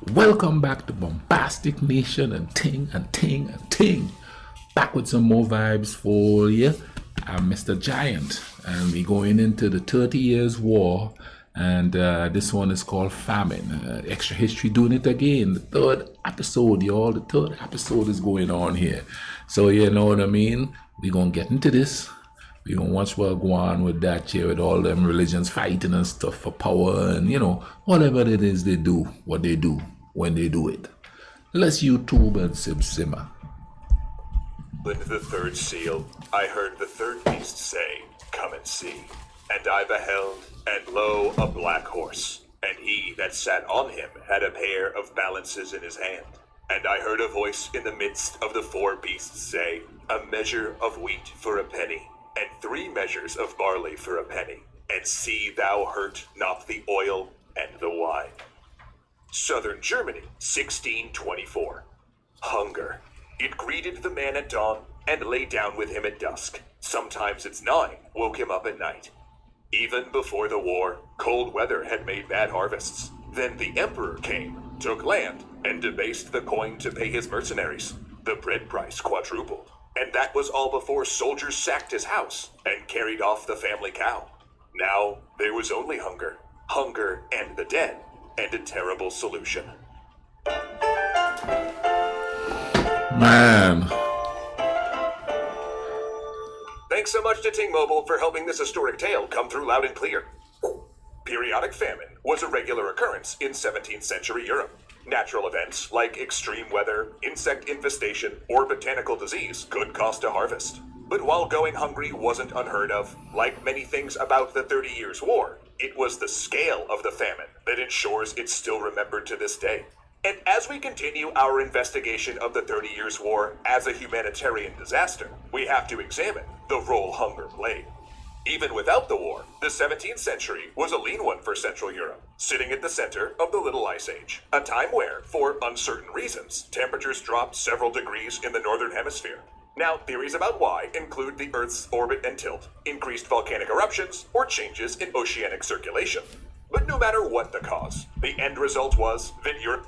Welcome back to Bombastic Nation and Ting and Ting and Ting. Back with some more vibes for you. I'm Mr. Giant, and we're going into the 30 Years War, and this one is called Famine. Extra history doing it again. The third episode, y'all. The third episode is going on here. So you know what I mean? We're going to get into this. We're going to watch what go on with that here, with all them religions fighting and stuff for power and, you know, whatever it is they do, what they do when they do it. Let's YouTube and simmer. Into the third seal, I heard the third beast say, "Come and see." And I beheld, and lo, a black horse, and he that sat on him had a pair of balances in his hand. And I heard a voice in the midst of the four beasts say, "A measure of wheat for a penny, and 3 measures of barley for a penny, and see thou hurt not the oil and the wine." Southern Germany, 1624. Hunger. It greeted the man at dawn, and lay down with him at dusk. Sometimes its gnawing woke him up at night. Even before the war, cold weather had made bad harvests. Then the emperor came, took land, and debased the coin to pay his mercenaries. The bread price quadrupled. And that was all before soldiers sacked his house and carried off the family cow. Now there was only hunger, hunger and the dead, and a terrible solution. Man. Thanks so much to Ting Mobile for helping this historic tale come through loud and clear. Periodic famine was a regular occurrence in 17th century Europe. Natural events like extreme weather, insect infestation, or botanical disease could cost a harvest. But while going hungry wasn't unheard of, like many things about the 30 Years' War, it was the scale of the famine that ensures it's still remembered to this day. And as we continue our investigation of the 30 Years' War as a humanitarian disaster, we have to examine the role hunger played. Even without the war, the 17th century was a lean one for Central Europe, sitting at the center of the Little Ice Age, a time where, for uncertain reasons, temperatures dropped several degrees in the northern hemisphere. Now, theories about why include the Earth's orbit and tilt, increased volcanic eruptions, or changes in oceanic circulation. But no matter what the cause, the end result was that Europe...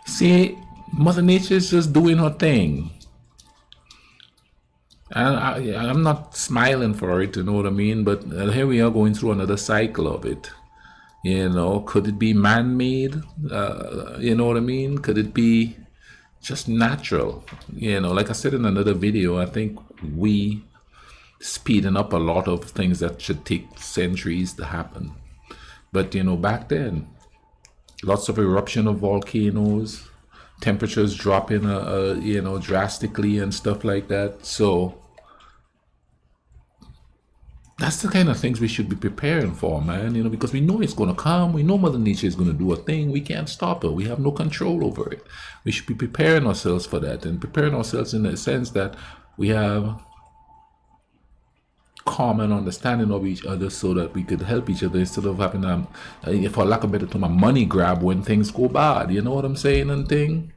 See, Mother Nature's just doing her thing. I'm not smiling for it, you know what I mean? But here we are going through another cycle of it. You know, could it be man-made? You know what I mean? Could it be just natural? You know, like I said in another video, I think we speeding up a lot of things that should take centuries to happen. But, you know, back then, lots of eruption of volcanoes, temperatures dropping, you know, drastically and stuff like that. So that's the kind of things we should be preparing for, man, you know, because we know it's going to come. We know Mother Nature is going to do a thing. We can't stop her. We have no control over it. We should be preparing ourselves for that, and preparing ourselves in the sense that we have common understanding of each other so that we could help each other instead of having, for lack of a better term, a money grab when things go bad. You know what I'm saying and thing?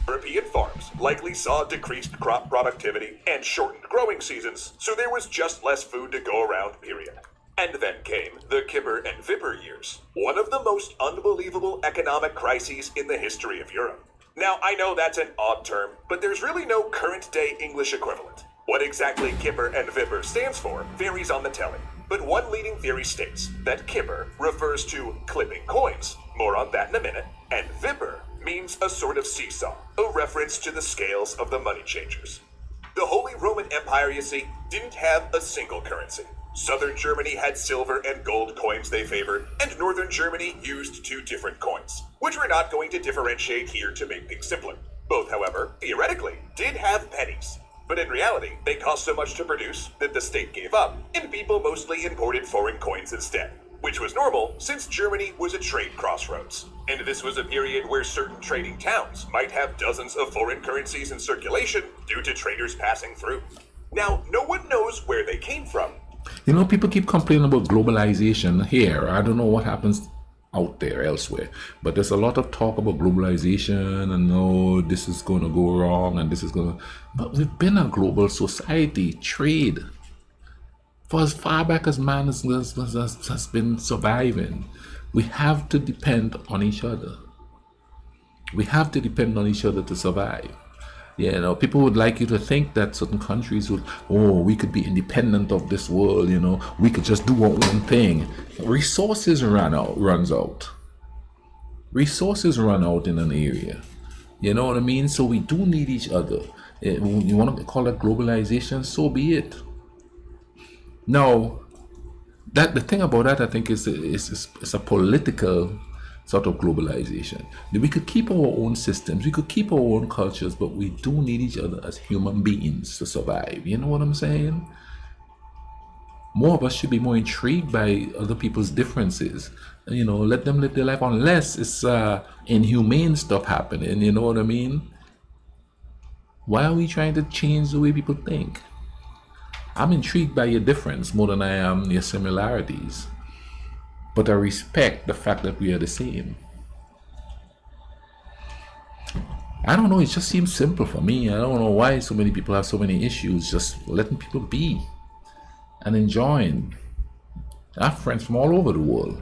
European farms likely saw decreased crop productivity and shortened growing seasons, so there was just less food to go around, period. And then came the Kipper and Vipper years, one of the most unbelievable economic crises in the history of Europe. Now, I know that's an odd term, but there's really no current-day English equivalent. What exactly Kipper and Vipper stands for varies on the telling, but one leading theory states that Kipper refers to clipping coins, more on that in a minute, and Vipper means a sort of seesaw, a reference to the scales of the money changers. The Holy Roman Empire, you see, didn't have a single currency. Southern Germany had silver and gold coins they favored, and Northern Germany used 2 different coins, which we're not going to differentiate here to make things simpler. Both, however, theoretically, did have pennies. But in reality, they cost so much to produce that the state gave up, and people mostly imported foreign coins instead, which was normal since Germany was a trade crossroads. And this was a period where certain trading towns might have dozens of foreign currencies in circulation due to traders passing through. Now, no one knows where they came from. You know, people keep complaining about globalization here. I don't know what happens out there elsewhere, but there's a lot of talk about globalization and no, this is going to go wrong and this is going to... But we've been a global society, trade. For as far back as man has been surviving, we have to depend on each other. We have to depend on each other to survive. You know, people would like you to think that certain countries would, oh, we could be independent of this world, you know, we could just do our own thing. Resources runs out. Resources run out in an area. You know what I mean? So we do need each other. You want to call it globalization, so be it. Now, that the thing about that, I think, is it's a political sort of globalization. We could keep our own systems, we could keep our own cultures, but we do need each other as human beings to survive. You know what I'm saying? More of us should be more intrigued by other people's differences. You know, let them live their life, unless it's inhumane stuff happening. You know what I mean? Why are we trying to change the way people think? I'm intrigued by your difference more than I am your similarities. But I respect the fact that we are the same. I don't know, it just seems simple for me. I don't know why so many people have so many issues just letting people be and enjoying. I have friends from all over the world.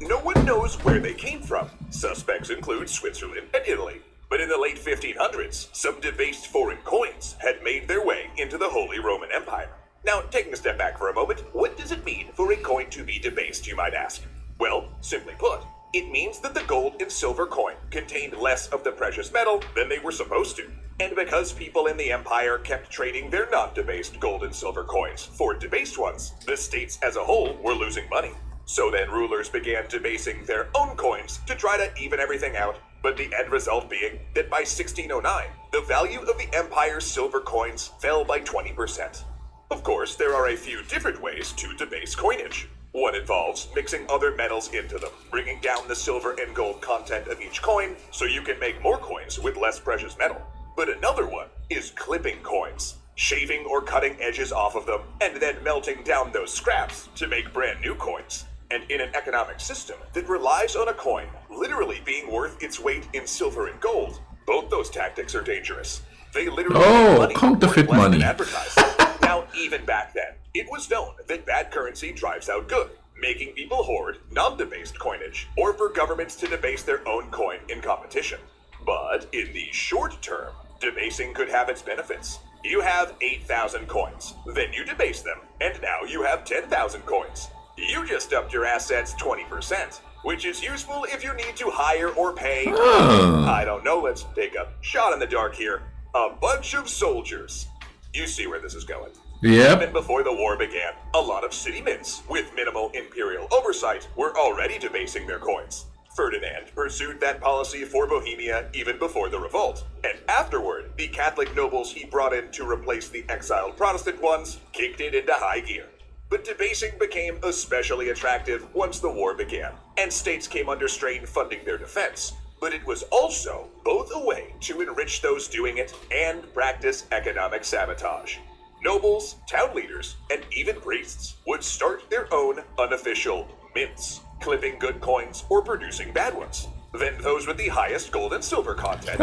No one knows where they came from. Suspects include Switzerland and Italy. But in the late 1500s, some debased foreign coins had made their way into the Holy Roman Empire. Now, taking a step back for a moment, what does it mean for a coin to be debased, you might ask? Well, simply put, it means that the gold and silver coin contained less of the precious metal than they were supposed to. And because people in the empire kept trading their non-debased gold and silver coins for debased ones, the states as a whole were losing money. So then rulers began debasing their own coins to try to even everything out, but the end result being that by 1609, the value of the empire's silver coins fell by 20%. Of course, there are a few different ways to debase coinage. One involves mixing other metals into them, bringing down the silver and gold content of each coin so you can make more coins with less precious metal. But another one is clipping coins, shaving or cutting edges off of them, and then melting down those scraps to make brand new coins. And in an economic system that relies on a coin literally being worth its weight in silver and gold, both those tactics are dangerous. They literally make money counterfeit worth less money. than advertised. Now, even back then, it was known that bad currency drives out good, making people hoard non-debased coinage, or for governments to debase their own coin in competition. But in the short term, debasing could have its benefits. You have 8,000 coins, then you debase them, and now you have 10,000 coins. You just upped your assets 20%, which is useful if you need to hire or pay, I don't know, let's take a shot in the dark here, a bunch of soldiers. You see where this is going. Yep. Even before the war began, a lot of city mints with minimal imperial oversight were already debasing their coins. Ferdinand pursued that policy for Bohemia even before the revolt, and afterward, the Catholic nobles he brought in to replace the exiled Protestant ones kicked it into high gear. But debasing became especially attractive once the war began, and states came under strain funding their defense. But it was also both a way to enrich those doing it and practice economic sabotage. Nobles, town leaders, and even priests would start their own unofficial mints, clipping good coins or producing bad ones. Then those with the highest gold and silver content.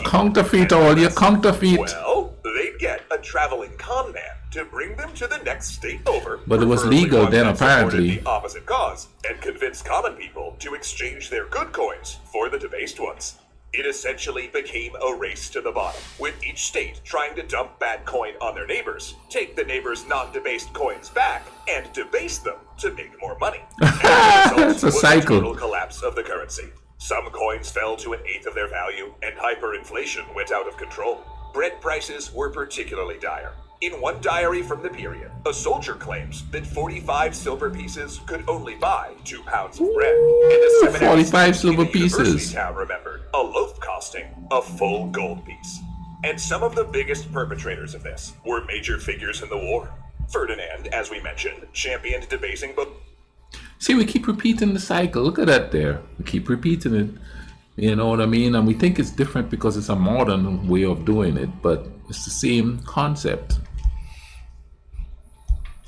Counterfeit, all your counterfeit. Well, they'd get a traveling con man to bring them to the next state over. But it was preferably legal one then, that supported apparently. the opposite cause, and convince common people to exchange their good coins for the debased ones. It essentially became a race to the bottom, with each state trying to dump bad coin on their neighbors, take the neighbors' non-debased coins back, and debase them to make more money. It's a cycle. The total collapse of the currency. Some coins fell to 1/8 of their value, and hyperinflation went out of control. Bread prices were particularly dire. In one diary from the period, a soldier claims that 45 silver pieces could only buy 2 pounds of bread. And a 45 silver pieces. University town remembered a loaf costing a full gold piece. And some of the biggest perpetrators of this were major figures in the war. Ferdinand, as we mentioned, championed debasing, but See, we keep repeating the cycle. Look at that there. We keep repeating it. You know what I mean? And we think it's different because it's a modern way of doing it, but it's the same concept.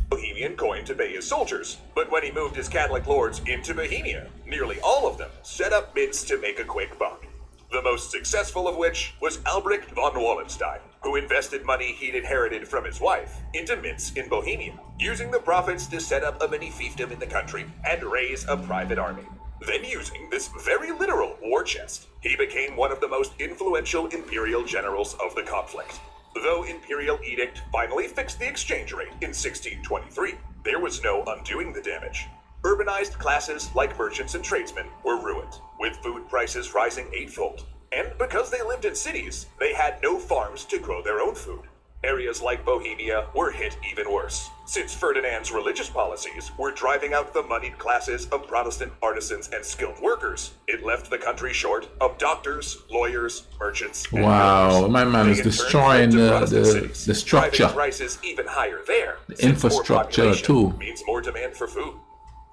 Bohemian coin to pay his soldiers, but when he moved his Catholic lords into Bohemia, nearly all of them set up mints to make a quick buck. The most successful of which was Albrecht von Wallenstein, who invested money he'd inherited from his wife into mints in Bohemia, using the profits to set up a mini fiefdom in the country and raise a private army. Then, using this very literal war chest, he became one of the most influential imperial generals of the conflict. Though Imperial Edict finally fixed the exchange rate in 1623, there was no undoing the damage. Urbanized classes like merchants and tradesmen were ruined, with food prices rising eightfold. And because they lived in cities, they had no farms to grow their own food. Areas like Bohemia were hit even worse, since Ferdinand's religious policies were driving out the moneyed classes of Protestant artisans and skilled workers. It left the country short of doctors, lawyers, merchants, and Wow, farmers. my man is They in turn destroying fled to the Protestant cities, structure, driving prices even higher there, the since more infrastructure population too. means more demand for food.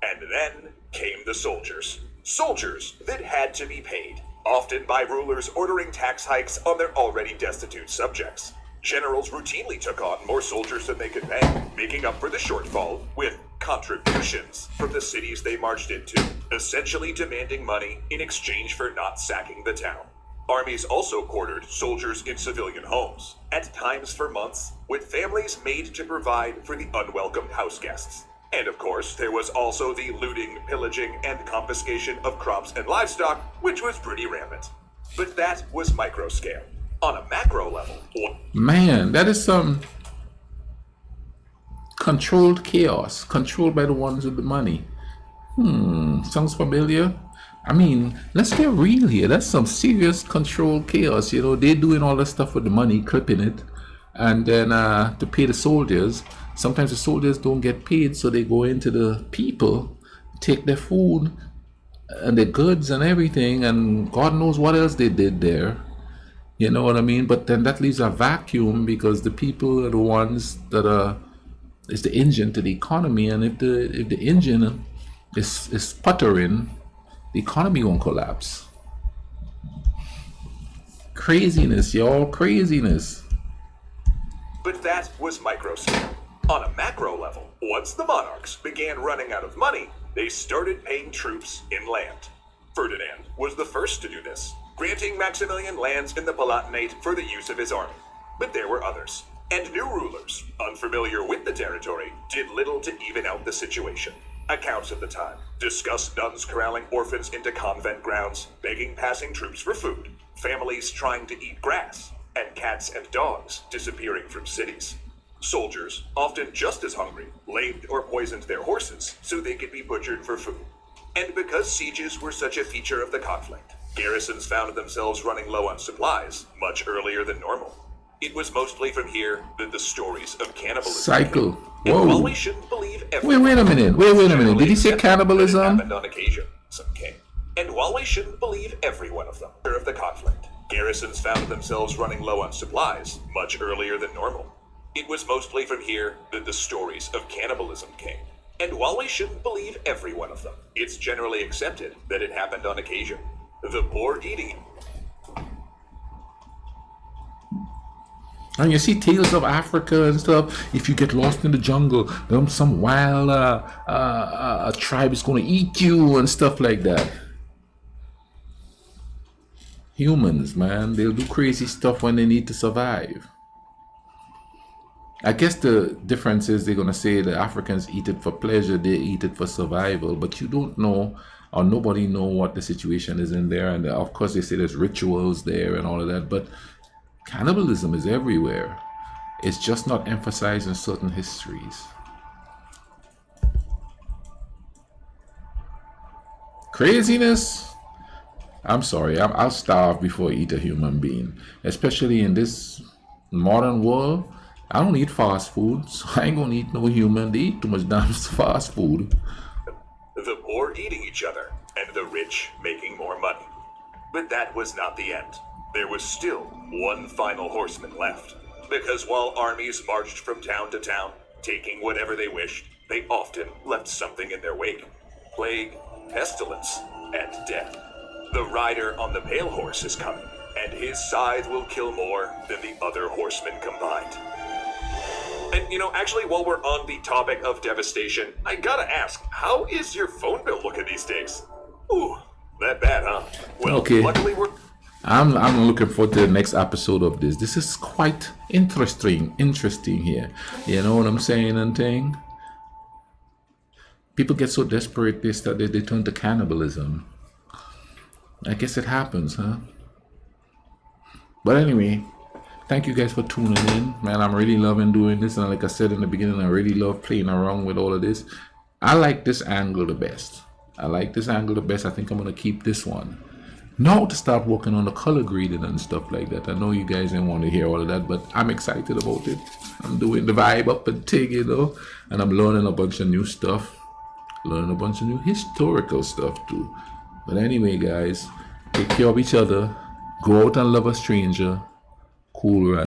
And then came the soldiers. Soldiers that had to be paid, often by rulers ordering tax hikes on their already destitute subjects. Generals routinely took on more soldiers than they could pay, making up for the shortfall with contributions from the cities they marched into, essentially demanding money in exchange for not sacking the town. Armies also quartered soldiers in civilian homes, at times for months, with families made to provide for the unwelcomed house guests. And of course, there was also the looting, pillaging, and confiscation of crops and livestock, which was pretty rampant. But that was microscale. On a macro level, Man, that is some controlled chaos, controlled by the ones with the money. Sounds familiar. I mean, let's get real here. That's some serious controlled chaos. You know, they're doing all this stuff with the money, clipping it, and then to pay the soldiers. Sometimes the soldiers don't get paid, so they go into the people, take their food and their goods and everything, and God knows what else they did there. You know what I mean? But then that leaves a vacuum because the people are the ones that is the engine to the economy, and if the engine is sputtering, the economy won't collapse. Craziness, y'all, craziness. but that was microscale. On a macro level, once the monarchs began running out of money, they started paying troops in land. Ferdinand was the first to do this, granting Maximilian lands in the Palatinate for the use of his army. But there were others, and new rulers, unfamiliar with the territory, did little to even out the situation. Accounts of the time discuss nuns corralling orphans into convent grounds, begging passing troops for food, families trying to eat grass, and cats and dogs disappearing from cities. Soldiers, often just as hungry, lamed or poisoned their horses so they could be butchered for food. And because sieges were such a feature of the conflict, garrisons found themselves running low on supplies much earlier than normal. It was mostly from here that the stories of cannibalism Cycle. came. And Whoa. while we shouldn't believe everyone, Wait a minute. Wait a minute. Did he say generally cannibalism? it happened on occasion. Some came. And while we shouldn't believe every one of them, of the conflict, garrisons found themselves running low on supplies much earlier than normal. It was mostly from here that the stories of cannibalism came. And while we shouldn't believe every one of them, it's generally accepted that it happened on occasion. The poor eating. And you see tales of Africa and stuff. If you get lost in the jungle, some wild tribe is going to eat you and stuff like that. Humans, man, they'll do crazy stuff when they need to survive. I guess the difference is they're going to say the Africans eat it for pleasure, they eat it for survival, but you don't know, or nobody know what the situation is in there. And of course they say there's rituals there and all of that, but cannibalism is everywhere. It's just not emphasized in certain histories. Craziness. I'm sorry, I'll starve before I eat a human being, especially in this modern world. I don't eat fast food, so I ain't gonna eat no human. They eat too much damn fast food. The poor eating each other, and the rich making more money. But that was not the end. There was still one final horseman left. Because while armies marched from town to town, taking whatever they wished, they often left something in their wake. Plague, pestilence, and death. The rider on the pale horse is coming, and his scythe will kill more than the other horsemen combined. And actually, while we're on the topic of devastation, I gotta ask, how is your phone bill looking these days? Ooh, that bad, huh? Well, Okay. luckily we're... I'm looking forward to the next episode of this. This is quite interesting here. You know what I'm saying and thing? People get so desperate they turn to cannibalism. I guess it happens, huh? But anyway, thank you guys for tuning in. Man, I'm really loving doing this. And like I said in the beginning, I really love playing around with all of this. I like this angle the best. I think I'm going to keep this one. Now to start working on the color grading and stuff like that. I know you guys didn't want to hear all of that, but I'm excited about it. I'm doing the vibe up and thing, you know. And I'm learning a bunch of new stuff. Learning a bunch of new historical stuff too. But anyway, guys, take care of each other. Go out and love a stranger. Cool, right?